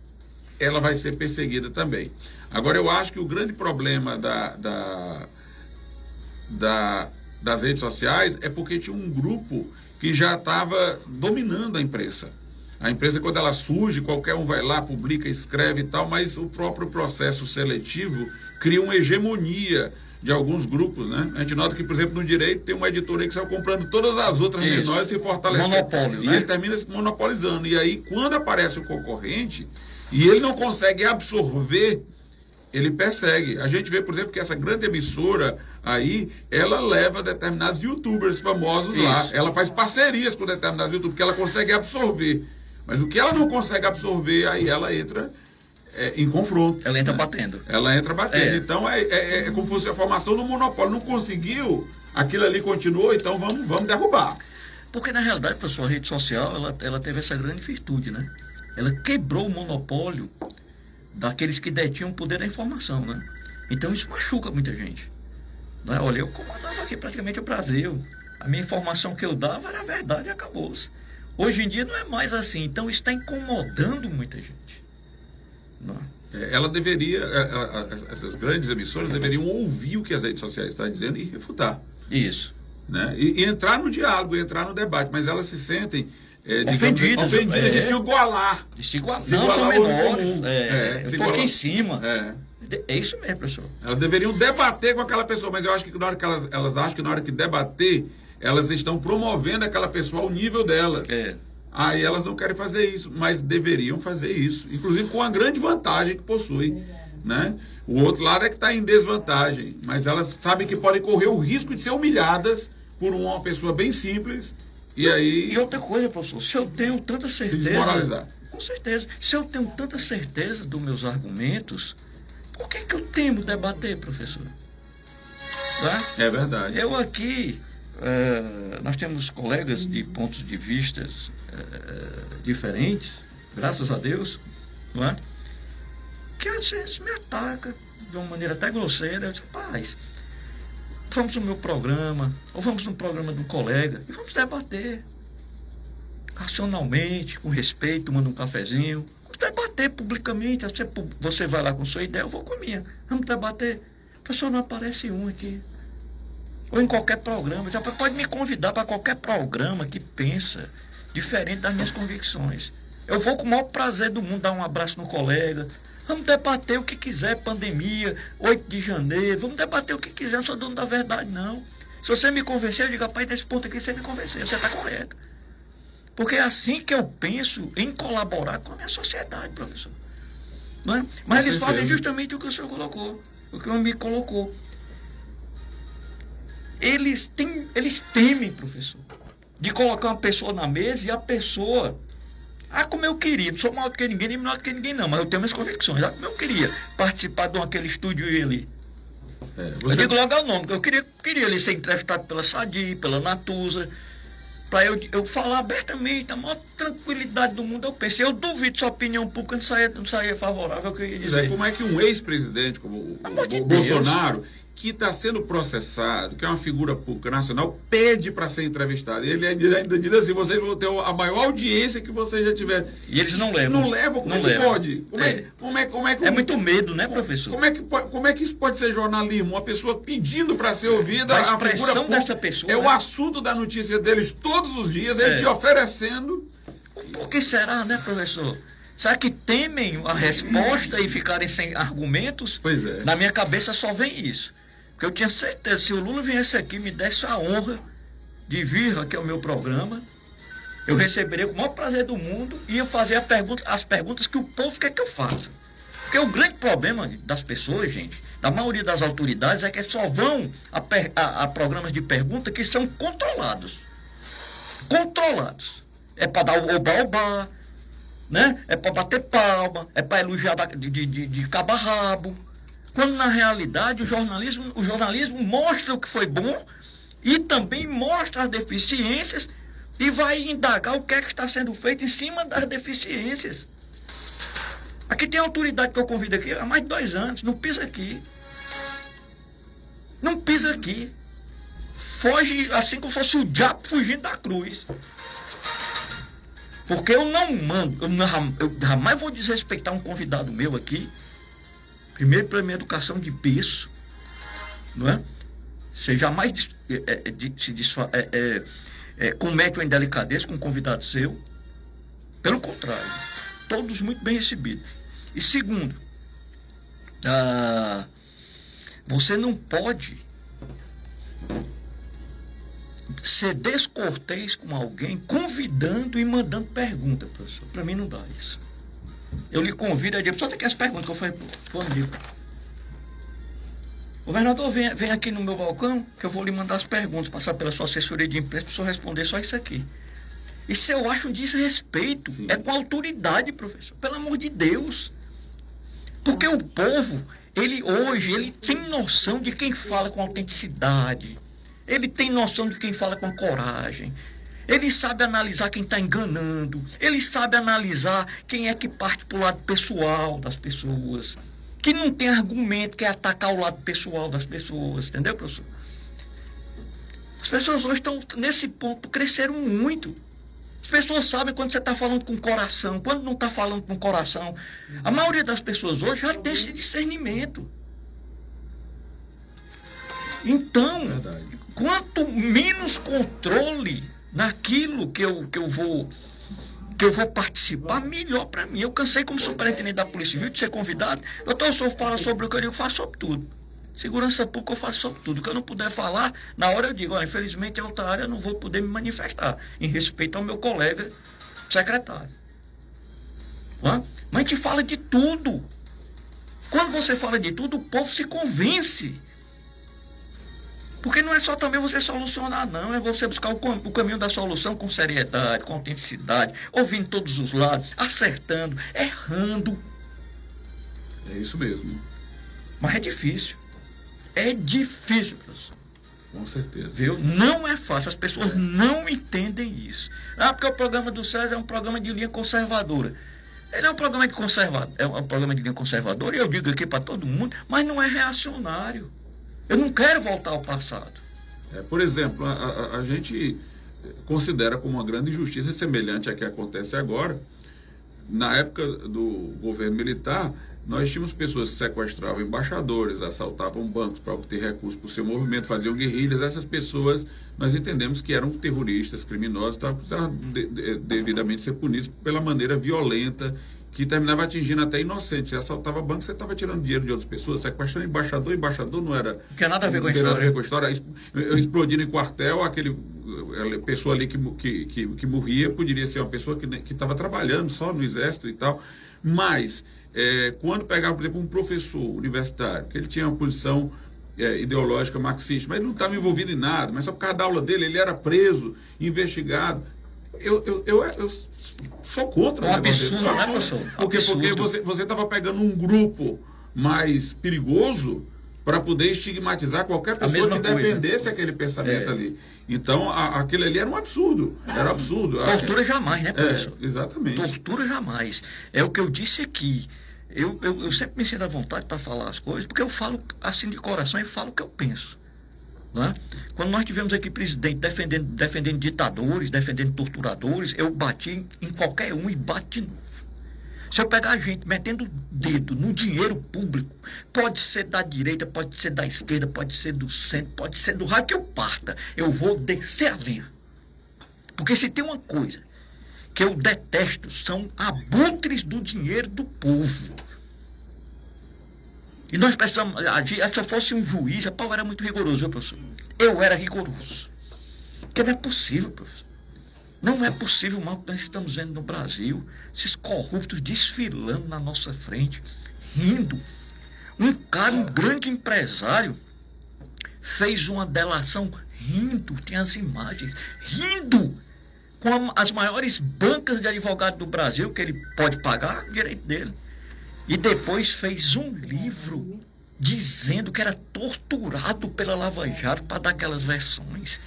ela vai ser perseguida também. Agora, eu acho que o grande problema das redes sociais é porque tinha um grupo que já estava dominando a imprensa. A imprensa, quando ela surge, qualquer um vai lá, publica, escreve e tal, mas o próprio processo seletivo cria uma hegemonia de alguns grupos, né? A gente nota que, por exemplo, no direito tem um editor aí que saiu comprando todas as outras menores e se fortalecendo. Monopólio, e né? ele termina se monopolizando. E aí, quando aparece o concorrente e ele não consegue absorver, ele persegue. A gente vê, por exemplo, que essa grande emissora aí, ela leva determinados youtubers famosos lá. Ela faz parcerias com determinados youtubers, porque ela consegue absorver. Mas o que ela não consegue absorver, aí ela entra em confronto. Ela entra batendo. Ela entra batendo. Então, é como se fosse a formação do monopólio. Não conseguiu, aquilo ali continuou, então vamos derrubar. Porque, na realidade, pessoal, a rede social, ela teve essa grande virtude, né? Ela quebrou o monopólio daqueles que detinham o poder da informação, né? Então isso machuca muita gente, né? Olha, eu comandava aqui praticamente o Brasil, a minha informação que eu dava era a verdade e acabou-se. Hoje em dia não é mais assim, então isso está incomodando muita gente, né? Ela deveria, essas grandes emissoras deveriam ouvir o que as redes sociais estão dizendo e refutar. Isso. Né? E entrar no diálogo, entrar no debate, mas elas se sentem ofendidas de se igualar. De se igualar. Não, são menores. Eu estou aqui em cima. É isso mesmo, professor. Elas deveriam debater com aquela pessoa, mas eu acho que na hora que elas acham que na hora que debater, elas estão promovendo aquela pessoa ao nível delas. Aí elas não querem fazer isso, mas deveriam fazer isso. Inclusive com a grande vantagem que possui. Né? O outro lado é que está em desvantagem, mas elas sabem que podem correr o risco de ser humilhadas por uma pessoa bem simples. E outra coisa, professor, se eu tenho tanta certeza... Se desmoralizar. Com certeza. Se eu tenho tanta certeza dos meus argumentos, por que eu temo debater, professor? Tá? É verdade. Eu aqui, nós temos colegas de pontos de vista diferentes, graças a Deus, não é? Que às vezes me ataca de uma maneira até grosseira. Eu digo, rapaz, vamos no meu programa, ou vamos no programa de um colega, e vamos debater racionalmente, com respeito, tomando um cafezinho. Vamos debater publicamente. Você vai lá com sua ideia, eu vou com a minha. Vamos debater. O pessoal não aparece um aqui. Ou em qualquer programa. Já pode me convidar para qualquer programa que pensa diferente das minhas convicções. Eu vou com o maior prazer do mundo dar um abraço no colega. Vamos debater o que quiser, pandemia, 8 de janeiro, vamos debater o que quiser, não sou dono da verdade, não. Se você me convencer, eu digo, rapaz, nesse ponto aqui você me convenceu, você está correto. Porque é assim que eu penso em colaborar com a minha sociedade, professor. Não é? Mas eles fazem justamente o que o senhor colocou, o que o me colocou. Eles temem, professor, de colocar uma pessoa na mesa e a pessoa, como eu queria, não sou maior do que ninguém, nem menor do que ninguém não, mas eu tenho minhas convicções, como eu queria participar de aquele estúdio ali. Eu digo logo o nome, eu queria ele ser entrevistado pela Sadi, pela Natuza, para eu falar abertamente, a maior tranquilidade do mundo. Eu pensei, eu duvido sua opinião pública não saia favorável, que eu ia dizer. Como é que um ex-presidente como o Bolsonaro, que está sendo processado, que é uma figura pública nacional, pede para ser entrevistado? E ele ainda diz assim, vocês vão ter a maior audiência que vocês já tiveram. E eles não levam. Não levam? Como é que pode? É muito medo, né, professor? Como é que isso pode ser jornalismo? Uma pessoa pedindo para ser ouvida, a expressão dessa pessoa. É o assunto da notícia deles todos os dias, eles se oferecendo. Por que será, né, professor? Será que temem a resposta e ficarem sem argumentos? Pois é. Na minha cabeça só vem isso. Porque eu tinha certeza, se o Lula viesse aqui e me desse a honra de vir aqui ao meu programa, eu receberia com o maior prazer do mundo e ia fazer as perguntas que o povo quer que eu faça. Porque o grande problema das pessoas, gente, da maioria das autoridades, é que só vão a programas de pergunta que são controlados. Controlados. É para dar o oba-oba, né? É para bater palma, é para elogiar de cabo a rabo. Quando, na realidade, o jornalismo mostra o que foi bom e também mostra as deficiências e vai indagar o que é que está sendo feito em cima das deficiências. Aqui tem autoridade que eu convido aqui há mais de 2 anos, não pisa aqui. Não pisa aqui. Foge assim como fosse o diabo fugindo da cruz. Porque eu não mando, eu jamais vou desrespeitar um convidado meu aqui. Primeiro, pela minha educação de berço, não é? Você jamais comete uma indelicadeza com um convidado seu. Pelo contrário, todos muito bem recebidos. E segundo, você não pode ser descortês com alguém convidando e mandando pergunta, professor. Para mim não dá isso. Eu lhe convido a dizer, só tem aqui as perguntas que eu falei para o amigo. Governador, vem aqui no meu balcão, que eu vou lhe mandar as perguntas, passar pela sua assessoria de imprensa, para o senhor responder só isso aqui. Isso eu acho um desrespeito. Sim. É com autoridade, professor. Pelo amor de Deus. Porque o povo, ele tem noção de quem fala com autenticidade. Ele tem noção de quem fala com coragem. Ele sabe analisar quem está enganando. Ele sabe analisar quem é que parte para o lado pessoal das pessoas. Que não tem argumento, quer atacar o lado pessoal das pessoas. Entendeu, professor? As pessoas hoje estão, nesse ponto, cresceram muito. As pessoas sabem quando você está falando com o coração, quando não está falando com o coração. A maioria das pessoas hoje já tem esse discernimento. Então, quanto menos controle naquilo que eu vou participar, melhor para mim. Eu cansei como superintendente da Polícia Civil de ser convidado. Doutor, o senhor fala sobre o que eu faço sobre tudo. Segurança pública eu faço sobre tudo. O que eu não puder falar, na hora eu digo, olha, infelizmente em outra área eu não vou poder me manifestar, em respeito ao meu colega secretário. Mas a gente fala de tudo. Quando você fala de tudo, o povo se convence. Porque não é só também você solucionar, não. É você buscar o caminho da solução com seriedade, com autenticidade, ouvindo todos os lados, acertando, errando. É isso mesmo. Mas é difícil. É difícil, professor. Com certeza. Viu? Não é fácil. As pessoas não entendem isso. Porque o programa do César é um programa de linha conservadora. Ele é um programa de linha conservadora, e eu digo aqui para todo mundo, mas não é reacionário. Eu não quero voltar ao passado. Por exemplo, a gente considera como uma grande injustiça semelhante à que acontece agora. Na época do governo militar, nós tínhamos pessoas que sequestravam embaixadores, assaltavam bancos para obter recursos para o seu movimento, faziam guerrilhas. Essas pessoas, nós entendemos que eram terroristas, criminosos, precisavam devidamente ser punidos pela maneira violenta que terminava atingindo até inocentes. Você assaltava banco, você estava tirando dinheiro de outras pessoas, sequestrando embaixador não era... Não tinha nada a ver com a história. Não tinha nada a ver história. com a história. Explodindo em quartel, a pessoa ali que morria poderia ser uma pessoa que estava trabalhando só no exército e tal. Mas, quando pegava, por exemplo, um professor universitário, que ele tinha uma posição ideológica marxista, mas ele não estava envolvido em nada, mas só por causa da aula dele, ele era preso, investigado. Eu sou contra. É um absurdo, né, professor? Porque você estava pegando um grupo mais perigoso para poder estigmatizar qualquer pessoa que defendesse aquele pensamento ali. Então, aquilo ali era um absurdo. Era absurdo. Tortura jamais, né, professor? Exatamente. Tortura jamais. É o que eu disse aqui. Eu sempre me sinto à vontade para falar as coisas, porque eu falo assim de coração e falo o que eu penso. Não é? Quando nós tivemos aqui presidente defendendo ditadores, defendendo torturadores, eu bati em qualquer um e bati de novo. Se eu pegar a gente metendo o dedo no dinheiro público, pode ser da direita, pode ser da esquerda, pode ser do centro, pode ser do raio que eu parta, eu vou descer a linha. Porque se tem uma coisa que eu detesto, são abutres do dinheiro do povo. E nós precisamos agir. Se eu fosse um juiz, a pau era muito rigoroso, viu, professor? Eu era rigoroso. Porque não é possível, professor. Não é possível o mal que nós estamos vendo no Brasil. Esses corruptos desfilando na nossa frente, rindo. Um grande empresário, fez uma delação rindo, tem as imagens, rindo, com as maiores bancas de advogado do Brasil, que ele pode pagar, o direito dele. E depois fez um livro dizendo que era torturado pela Lava Jato para dar aquelas versões.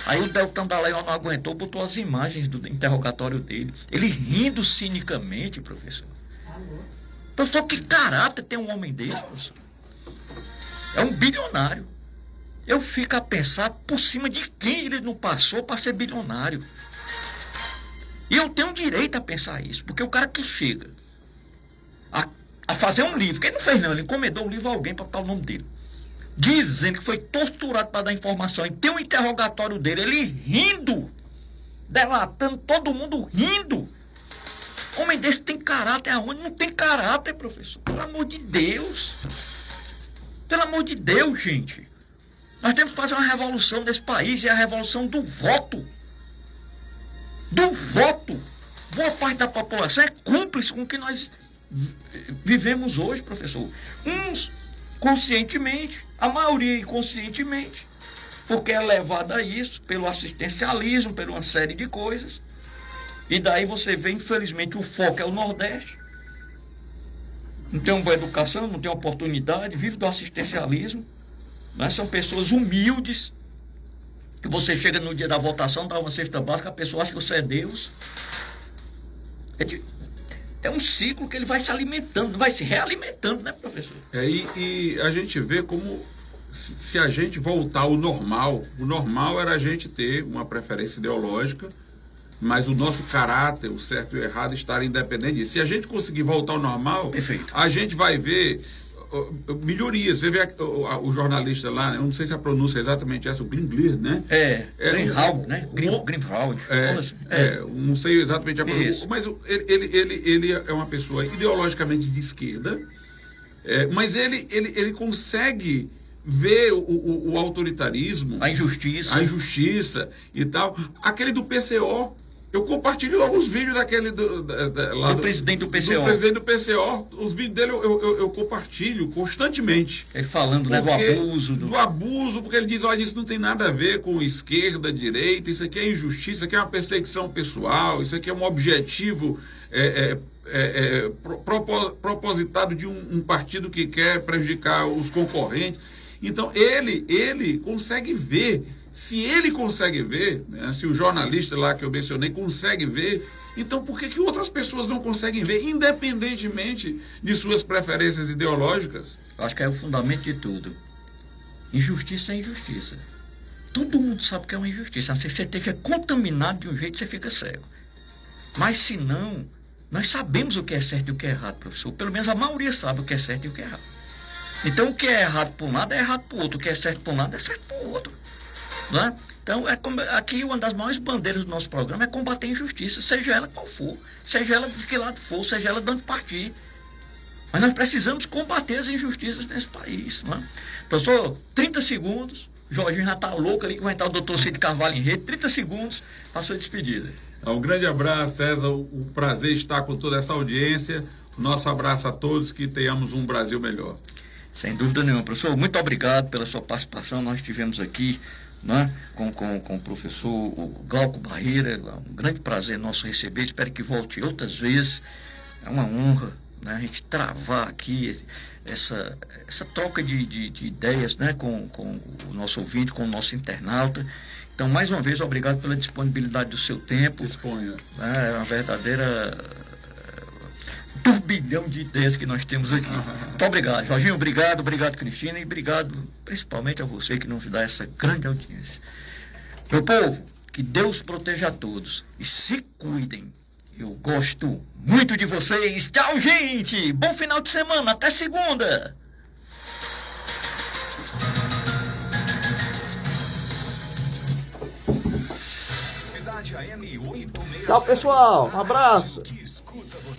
Aí o Deltan Dallagnol não aguentou, botou as imagens do interrogatório dele. Ele rindo cinicamente, professor. Professor, que caráter tem um homem desse, professor? É um bilionário. Eu fico a pensar por cima de quem ele não passou para ser bilionário. E eu tenho direito a pensar isso, porque o cara que chega a fazer um livro, que ele não fez não, ele encomendou um livro a alguém para botar o nome dele, dizendo que foi torturado para dar informação, e tem um interrogatório dele, ele rindo, delatando, todo mundo rindo. Homem desse tem caráter aonde? Não tem caráter, professor. Pelo amor de Deus. Pelo amor de Deus, gente. Nós temos que fazer uma revolução desse país, e a revolução do voto. Do voto. Boa parte da população é cúmplice com o que nós vivemos hoje, professor. Uns conscientemente, a maioria inconscientemente, porque é levada a isso pelo assistencialismo, por uma série de coisas. E daí você vê, infelizmente, o foco é o Nordeste. Não tem uma boa educação, não tem oportunidade, vive do assistencialismo. Né? São pessoas humildes, que você chega no dia da votação, dá uma cesta básica, a pessoa acha que você é Deus. É um ciclo que ele vai se alimentando, vai se realimentando, né, professor? E a gente vê como, se a gente voltar ao normal, o normal era a gente ter uma preferência ideológica, mas o nosso caráter, o certo e o errado, estar independente disso. Se a gente conseguir voltar ao normal, perfeito, a gente vai ver melhorias. Você vê o jornalista lá, eu não sei se a pronúncia é exatamente essa, o Gringler, né? Greenwald, né? Greenwald. Não sei exatamente a pronúncia, mas ele é uma pessoa ideologicamente de esquerda, mas ele consegue ver o autoritarismo, a injustiça e tal. Aquele do PCO, eu compartilho alguns vídeos daquele do presidente do PCO. Do presidente do PCO. Os vídeos dele eu compartilho constantemente. Ele falando, né, do abuso. Do abuso, porque ele diz, olha, isso não tem nada a ver com esquerda, direita, isso aqui é injustiça, isso aqui é uma perseguição pessoal, isso aqui é um objetivo propositado de um partido que quer prejudicar os concorrentes. Então, ele consegue ver. Se ele consegue ver, né, se o jornalista lá que eu mencionei consegue ver, então por que outras pessoas não conseguem ver, independentemente de suas preferências ideológicas? Acho que é o fundamento de tudo. Injustiça é injustiça. Todo mundo sabe que é uma injustiça. Você esteja contaminado de um jeito, você fica cego. Mas se não, nós sabemos o que é certo e o que é errado, professor. Pelo menos a maioria sabe o que é certo e o que é errado. Então o que é errado por um lado é errado por outro. O que é certo por um lado é certo por outro. Né? Então, aqui uma das maiores bandeiras do nosso programa é combater a injustiça, seja ela qual for, seja ela de que lado for, seja ela de onde partir. Mas nós precisamos combater as injustiças nesse país. Né? Professor, 30 segundos, o Jorginho já está louco ali, que vai entrar o doutor Cid Carvalho em rede, 30 segundos para a sua despedida. Um grande abraço, César, o prazer estar com toda essa audiência, nosso abraço a todos, que tenhamos um Brasil melhor. Sem dúvida nenhuma, professor, muito obrigado pela sua participação, nós estivemos aqui, né, com o professor Glauco Barreira, um grande prazer nosso receber, espero que volte outras vezes, é uma honra, né, a gente travar aqui essa troca de ideias, né, com o nosso ouvinte, com o nosso internauta. Então, mais uma vez, obrigado pela disponibilidade do seu tempo. Disponha. É uma verdadeira turbilhão de ideias que nós temos aqui. Muito obrigado, Jorginho, obrigado, Cristina, e obrigado principalmente a você que nos dá essa grande audiência. Meu povo, que Deus proteja a todos e se cuidem. Eu gosto muito de vocês. Tchau, gente! Bom final de semana, até segunda! Tchau, pessoal. Um abraço.